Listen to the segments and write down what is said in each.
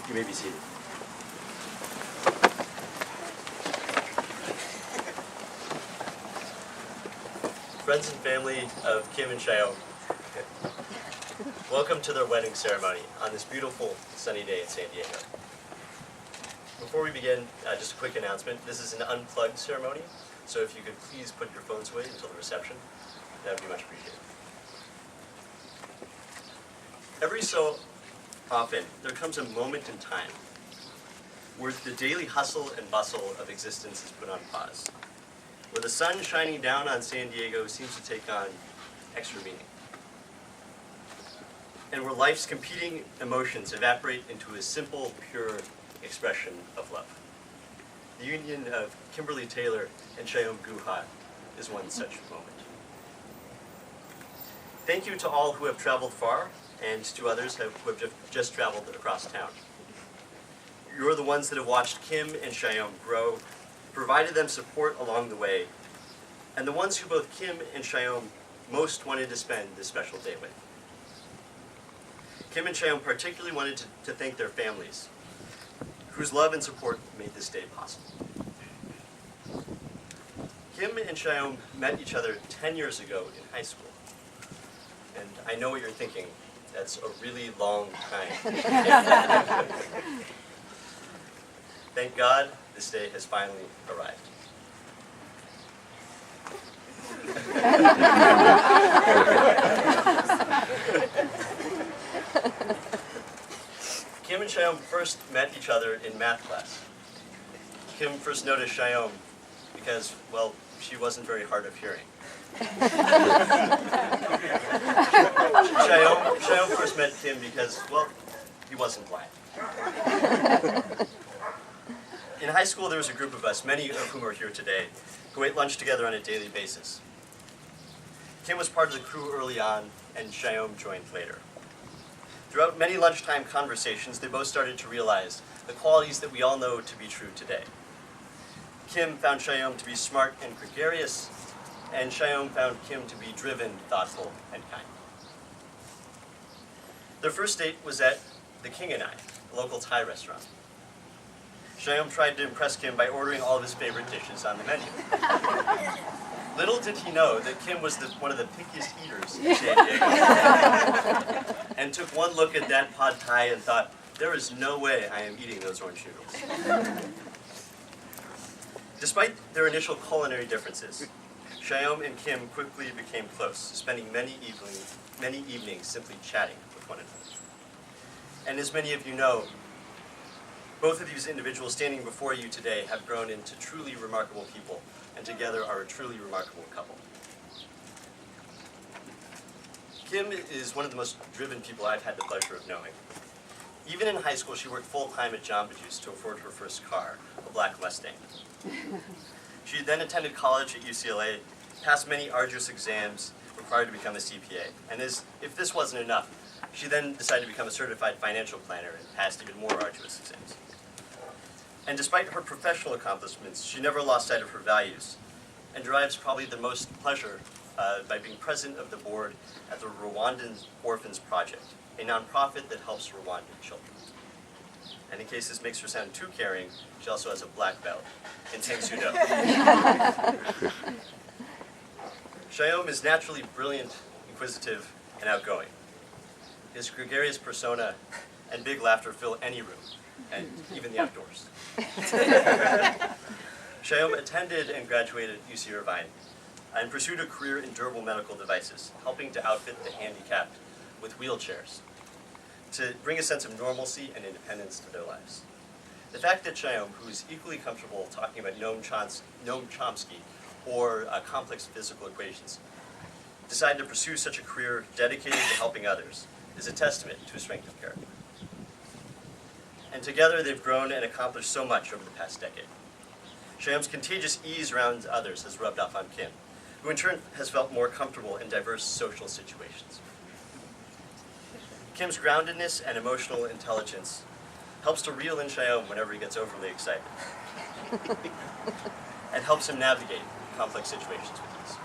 You may be seated. Friends and family of Kim and Xiaomi, welcome to their wedding ceremony on this beautiful sunny day in San Diego. Before we begin, just a quick announcement. This is an unplugged ceremony, so if you could please put your phones away until the reception, that would be much appreciated. Every so often, there comes a moment in time where the daily hustle and bustle of existence is put on pause, where the sun shining down on San Diego seems to take on extra meaning, and where life's competing emotions evaporate into a simple, pure expression of love. The union of Kimberly Taylor and Xiaomi Guha is one such moment. Thank you to all who have traveled far, and to others who have just traveled across town. You're the ones that have watched Kim and Xiaomi grow, provided them support along the way, and the ones who both Kim and Xiaomi most wanted to spend this special day with. Kim and Xiaomi particularly wanted to thank their families, whose love and support made this day possible. Kim and Xiaomi met each other 10 years ago in high school. And I know what you're thinking. That's a really long time. Thank God this day has finally arrived. Kim and Xiaomi first met each other in math class. Kim first noticed Xiaomi because, well, she wasn't very hard of hearing. Xiaomi first met Kim because, well, he wasn't blind. In high school, there was a group of us, many of whom are here today, who ate lunch together on a daily basis. Kim was part of the crew early on, and Xiaomi joined later. Throughout many lunchtime conversations, they both started to realize the qualities that we all know to be true today. Kim found Xiaomi to be smart and gregarious, and Xiaomi found Kim to be driven, thoughtful, and kind. Their first date was at the King and I, a local Thai restaurant. Xiaomi tried to impress Kim by ordering all of his favorite dishes on the menu. Little did he know that Kim was one of the pickiest eaters in San Diego, and took one look at that pad thai and thought, there is no way I am eating those orange noodles. Despite their initial culinary differences, Xiaomi and Kim quickly became close, spending many evenings simply chatting with one another. And as many of you know, both of these individuals standing before you today have grown into truly remarkable people, and together are a truly remarkable couple. Kim is one of the most driven people I've had the pleasure of knowing. Even in high school, she worked full-time at Jamba Juice to afford her first car, a black Mustang. She then attended college at UCLA, passed many arduous exams required to become a CPA, and if this wasn't enough, she then decided to become a certified financial planner and passed even more arduous exams. And despite her professional accomplishments, she never lost sight of her values, and derives probably the most pleasure by being president of the board at the Rwandan Orphans Project, a nonprofit that helps Rwandan children. And in case this makes her sound too caring, she also has a black belt in Tang Soo Do. Xiaomi is naturally brilliant, inquisitive, and outgoing. His gregarious persona and big laughter fill any room, and even the outdoors. Xiaomi attended and graduated at UC Irvine and pursued a career in durable medical devices, helping to outfit the handicapped with wheelchairs to bring a sense of normalcy and independence to their lives. The fact that Xiaomi, who is equally comfortable talking about Noam Chomsky or complex physical equations, decided to pursue such a career dedicated to helping others is a testament to his strength of character. And together they've grown and accomplished so much over the past decade. Xiaomi's contagious ease around others has rubbed off on Kim, who in turn has felt more comfortable in diverse social situations. Kim's groundedness and emotional intelligence helps to reel in Xiaomi whenever he gets overly excited, and helps him navigate complex situations with ease.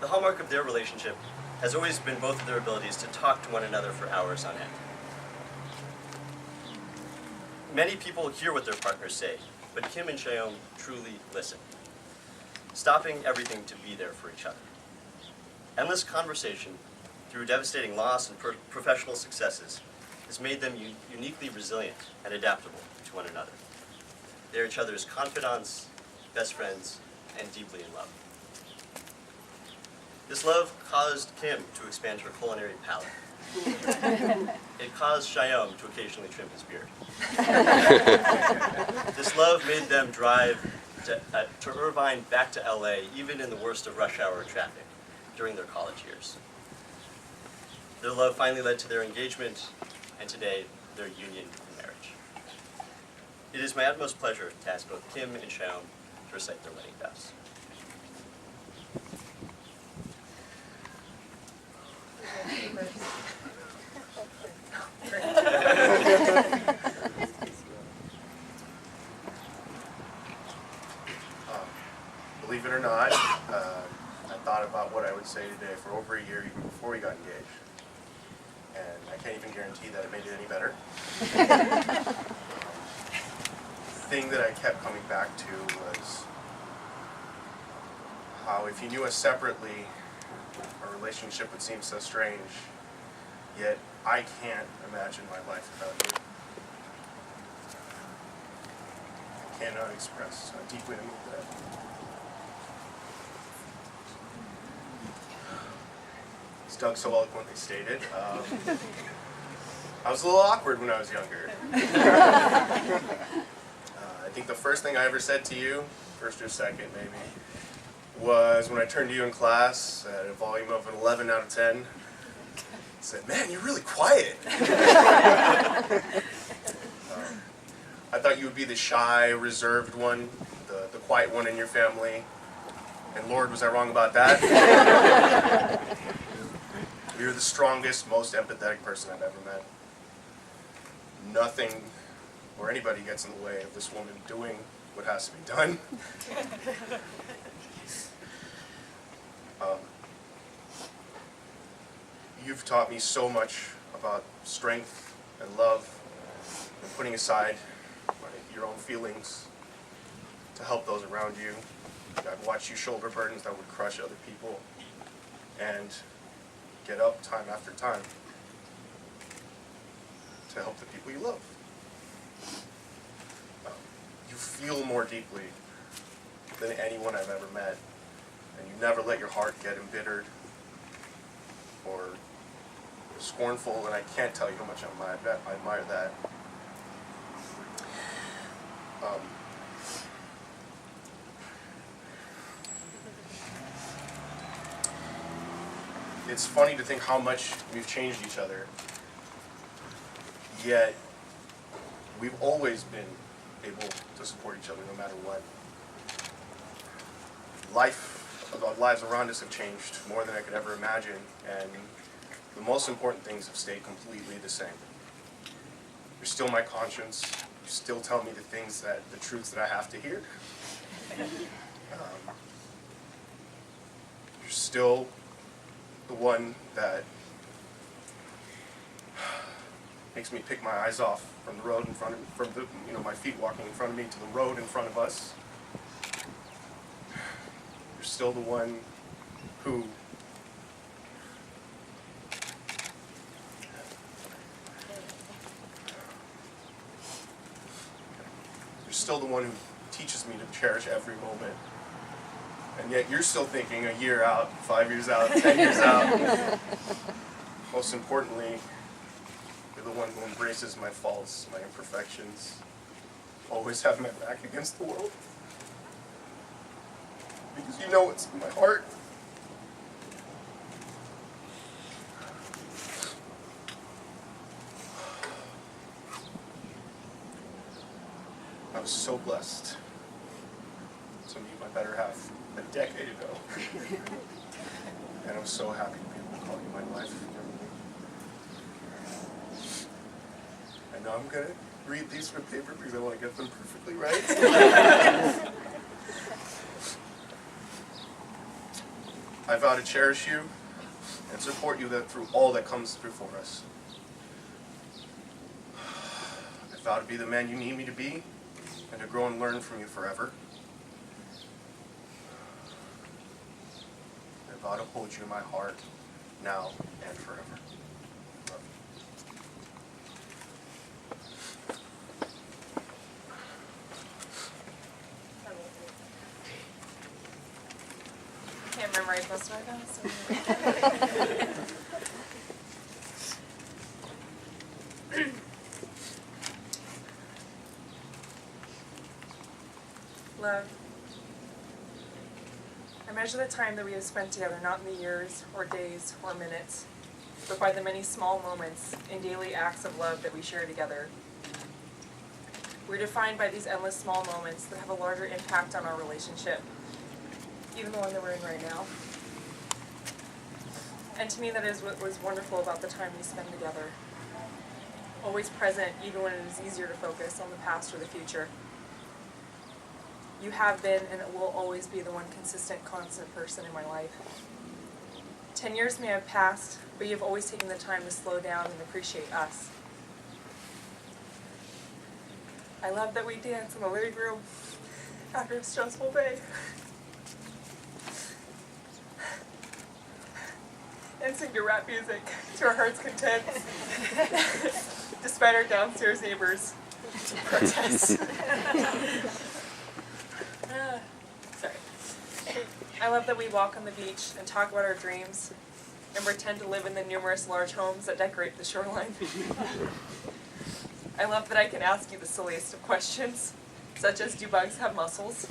The hallmark of their relationship has always been both of their abilities to talk to one another for hours on end. Many people hear what their partners say, but Kim and Cheyome truly listen, stopping everything to be there for each other. Endless conversation through devastating loss and professional successes has made them uniquely resilient and adaptable to one another. They are each other's confidants, best friends, and deeply in love. This love caused Kim to expand her culinary palate. It caused Cheyome to occasionally trim his beard. This love made them drive to Irvine back to LA, even in the worst of rush hour traffic during their college years. Their love finally led to their engagement, and today, their union and marriage. It is my utmost pleasure to ask both Kim and Cheyome to recite their wedding vows. Believe it or not, I thought about what I would say today for over a year even before we got engaged. And I can't even guarantee that it made it any better. The thing that I kept coming back to was how if you knew us separately, our relationship would seem so strange, yet I can't imagine my life without you. I cannot express how deeply I mean that. As Doug so eloquently stated, I was a little awkward when I was younger. I think the first thing I ever said to you, first or second maybe, was when I turned to you in class at a volume of an 11 out of 10. I said, "Man, you're really quiet." I thought you would be the shy, reserved one, the quiet one in your family. And Lord, was I wrong about that? You're the strongest, most empathetic person I've ever met. Nothing or anybody gets in the way of this woman doing what has to be done. You've taught me so much about strength and love and putting aside your own feelings to help those around you. I've watched you shoulder burdens that would crush other people and get up time after time to help the people you love. You feel more deeply than anyone I've ever met, and you never let your heart get embittered or scornful, and I can't tell you how much I admire that. It's funny to think how much we've changed each other, yet we've always been able to support each other no matter what. Lives around us have changed more than I could ever imagine, and the most important things have stayed completely the same. You're still my conscience. You still tell me the truths that I have to hear. You're still the one that makes me pick my eyes off from the road in front of my feet walking in front of me to the road in front of us. You're still the one who teaches me to cherish every moment. And yet you're still thinking a year out, 5 years out, 10 years out. Most importantly, you're the one who embraces my faults, my imperfections, always have my back against the world. Because you know what's in my heart. I was so blessed to meet my better half a decade ago. And I'm so happy to be able to call you my wife. And now I'm going to read these from paper because I want to get them perfectly right. I vow to cherish you and support you through all that comes before us. I vow to be the man you need me to be, and to grow and learn from you forever. I vow to hold you in my heart, now and forever. Love you. I can't memorize most of my vows. Love. I measure the time that we have spent together not in the years or days or minutes, but by the many small moments and daily acts of love that we share together. We're defined by these endless small moments that have a larger impact on our relationship, even the one that we're in right now. And to me, that is what was wonderful about the time we spend together. Always present, even when it is easier to focus on the past or the future. You have been and will always be the one consistent, constant person in my life. 10 years may have passed, but you've always taken the time to slow down and appreciate us. I love that we dance in the living room after a stressful day. And sing to rap music to our heart's content, despite our downstairs neighbors' protests. Sorry. I love that we walk on the beach and talk about our dreams and pretend to live in the numerous large homes that decorate the shoreline. I love that I can ask you the silliest of questions, such as, do bugs have muscles?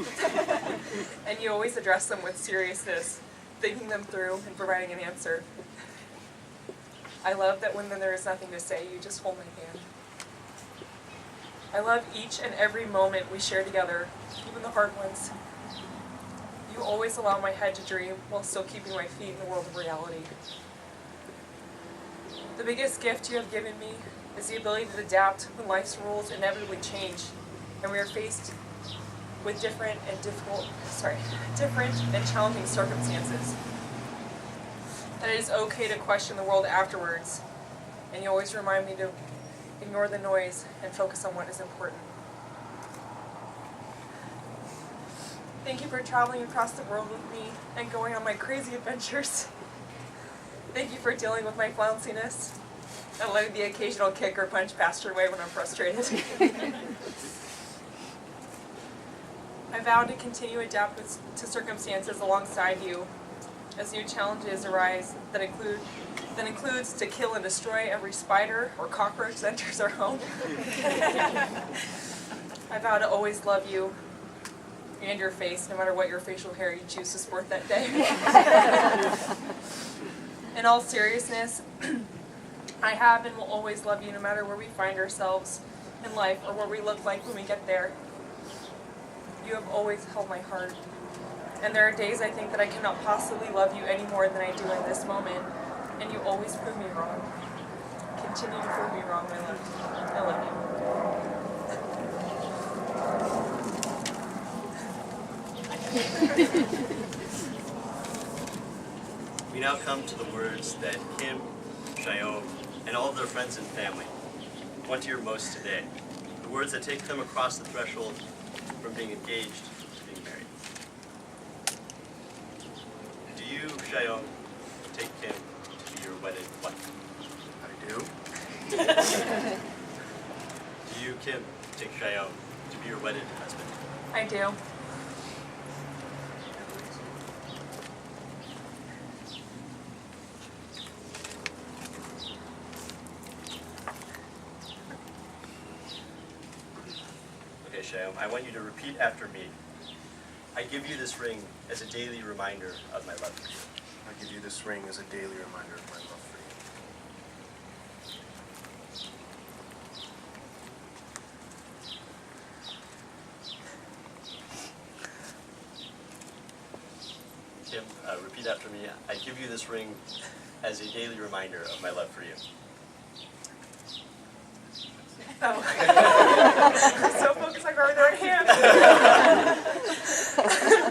And you always address them with seriousness, thinking them through and providing an answer. I love that when there is nothing to say, you just hold my hand. I love each and every moment we share together, even the hard ones. You always allow my head to dream while still keeping my feet in the world of reality. The biggest gift you have given me is the ability to adapt when life's rules inevitably change and we are faced with different and challenging circumstances. That it is okay to question the world afterwards, and you always remind me to ignore the noise and focus on what is important. Thank you for traveling across the world with me and going on my crazy adventures. Thank you for dealing with my flounciness and letting the occasional kick or punch pass your way when I'm frustrated. I vow to continue to adapt to circumstances alongside you as new challenges arise that includes to kill and destroy every spider or cockroach that enters our home. I vow to always love you and your face, no matter what your facial hair you choose to sport that day. In all seriousness, I have and will always love you no matter where we find ourselves in life or what we look like when we get there. You have always held my heart. And there are days I think that I cannot possibly love you any more than I do in this moment, and you always prove me wrong. Continue to prove me wrong, my love. I love you. We now come to the words that Kim, Cheyenne, and all of their friends and family want to hear most today. The words that take them across the threshold from being engaged to being married. Do you, Cheyenne, take Kim to be your wedded wife? I do. Do you, Kim, take Cheyenne to be your wedded husband? I do. Okay, Cheyenne, I want you to repeat after me. I give you this ring as a daily reminder of my love for you. I give you this ring as a daily reminder of my love for you. Kim, repeat after me. I give you this ring as a daily reminder of my love for you. Oh. I'm so focused on grabbing the right hand.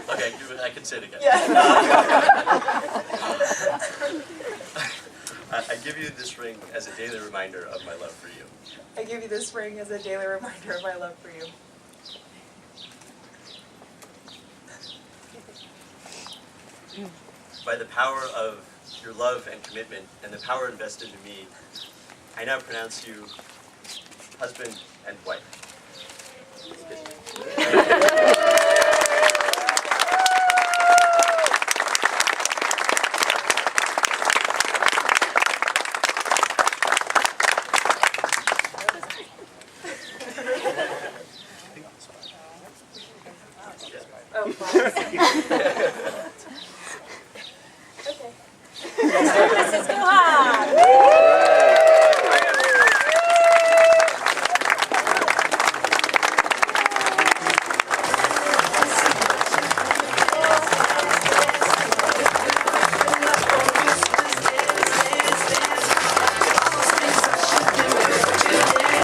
Okay, I can say it again. Yeah. I give you this ring as a daily reminder of my love for you. I give you this ring as a daily reminder of my love for you. By the power of your love and commitment and the power invested in me, I now pronounce you husband and wife. Oh, okay. Mrs. Guha.